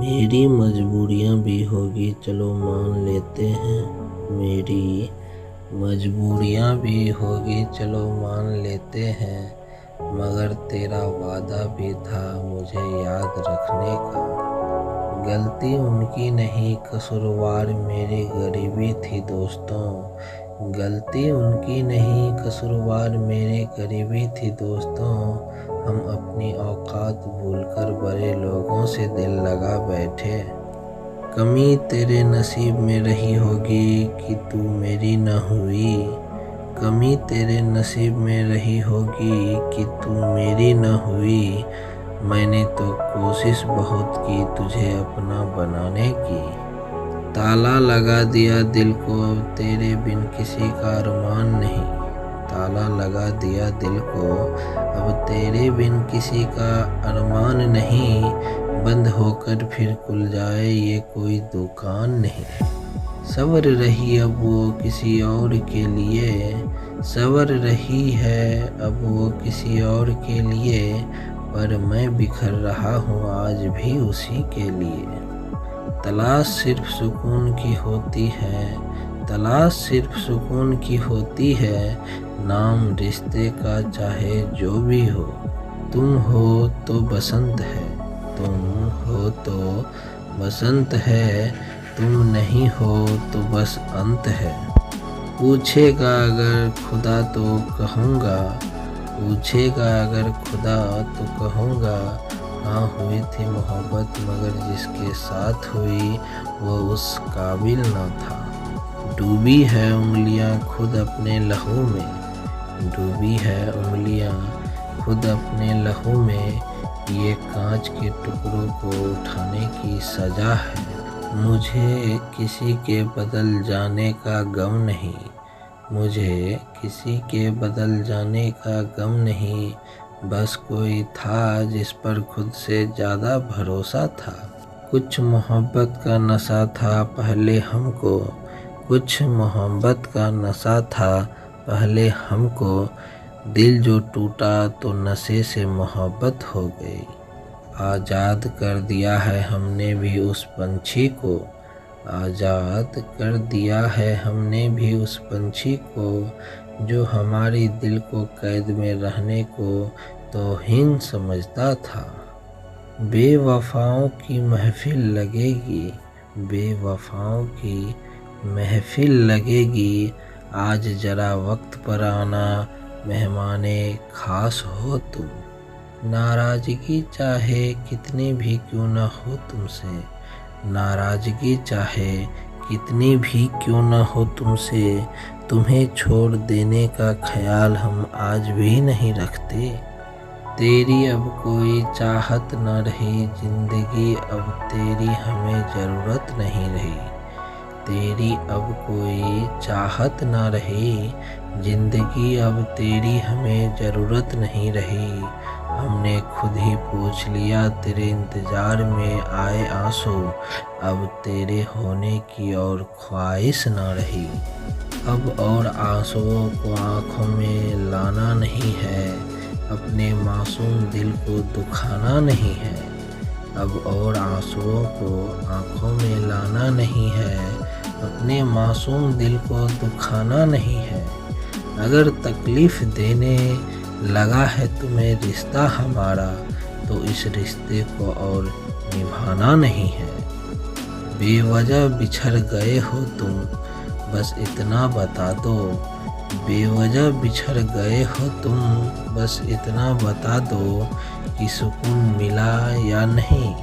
मेरी मजबूरियाँ भी होगी चलो मान लेते हैं, मेरी मजबूरियाँ भी होगी चलो मान लेते हैं, मगर तेरा वादा भी था मुझे याद रखने का। गलती उनकी नहीं कसूरवार मेरी गरीबी थी दोस्तों, गलती उनकी नहीं कसूरवार मेरी गरीबी थी दोस्तों। हम अपनी औकात भूलकर बड़े लोगों से दिल लगा बैठे। कमी तेरे नसीब में रही होगी कि तू मेरी न हुई, कमी तेरे नसीब में रही होगी कि तू मेरी न हुई। मैंने तो कोशिश बहुत की तुझे अपना बनाने की। ताला लगा दिया दिल को अब तेरे बिन किसी का अरमान नहीं, ताला लगा दिया दिल को अब तेरे बिन किसी का अरमान नहीं। बंद होकर फिर खुल जाए ये कोई दुकान नहीं। सब्र रही अब वो किसी और के लिए, सब्र रही है अब वो किसी और के लिए, पर मैं बिखर रहा हूँ आज भी उसी के लिए। तलाश सिर्फ सुकून की होती है, तलाश सिर्फ सुकून की होती है, नाम रिश्ते का चाहे जो भी हो। तुम हो तो बसंत है, तुम हो तो बसंत है, तुम नहीं हो तो बस अंत है। पूछेगा अगर खुदा तो कहूँगा, पूछेगा अगर खुदा तो कहूँगा, हाँ हुई थी मोहब्बत मगर जिसके साथ हुई वो उस काबिल न था। डूबी है उंगलियां खुद अपने लहू में, डूबी है उंगलियां खुद अपने लहू में, ये कांच के टुकड़ों को उठाने की सजा है। मुझे किसी के बदल जाने का गम नहीं, मुझे किसी के बदल जाने का गम नहीं, बस कोई था जिस पर खुद से ज़्यादा भरोसा था। कुछ मोहब्बत का नशा था पहले हमको, कुछ मोहब्बत का नशा था पहले हमको, दिल जो टूटा तो नशे से मोहब्बत हो गई। आज़ाद कर दिया है हमने भी उस पंछी को, आज़ाद कर दिया है हमने भी उस पंछी को, जो हमारी दिल को कैद में रहने को तौहीन समझता था। बेवफाओं की महफिल लगेगी, बेवफाओं की महफिल लगेगी, आज जरा वक्त पर आना मेहमाने खास हो तुम। नाराज़गी चाहे कितनी भी क्यों न हो तुमसे, नाराज़गी चाहे कितनी भी क्यों न हो तुमसे, तुम्हें छोड़ देने का ख्याल हम आज भी नहीं रखते। तेरी अब कोई चाहत न रही ज़िंदगी अब तेरी हमें ज़रूरत नहीं रही, तेरी अब कोई चाहत न रही ज़िंदगी अब तेरी हमें ज़रूरत नहीं रही। हमने खुद ही पूछ लिया तेरे इंतज़ार में आए आंसू, अब तेरे होने की और ख्वाहिश न रही। अब और आंसुओं को आँखों में लाना नहीं है, अपने मासूम दिल को दुखाना नहीं है। अब और आंसुओं को आँखों में लाना नहीं है, अपने मासूम दिल को दुखाना नहीं है। अगर तकलीफ़ देने लगा है तुम्हें रिश्ता हमारा, तो इस रिश्ते को और निभाना नहीं है। बेवजह बिछड़ गए हो तुम बस इतना बता दो, बेवजह बिछड़ गए हो तुम बस इतना बता दो कि सुकून मिला या नहीं।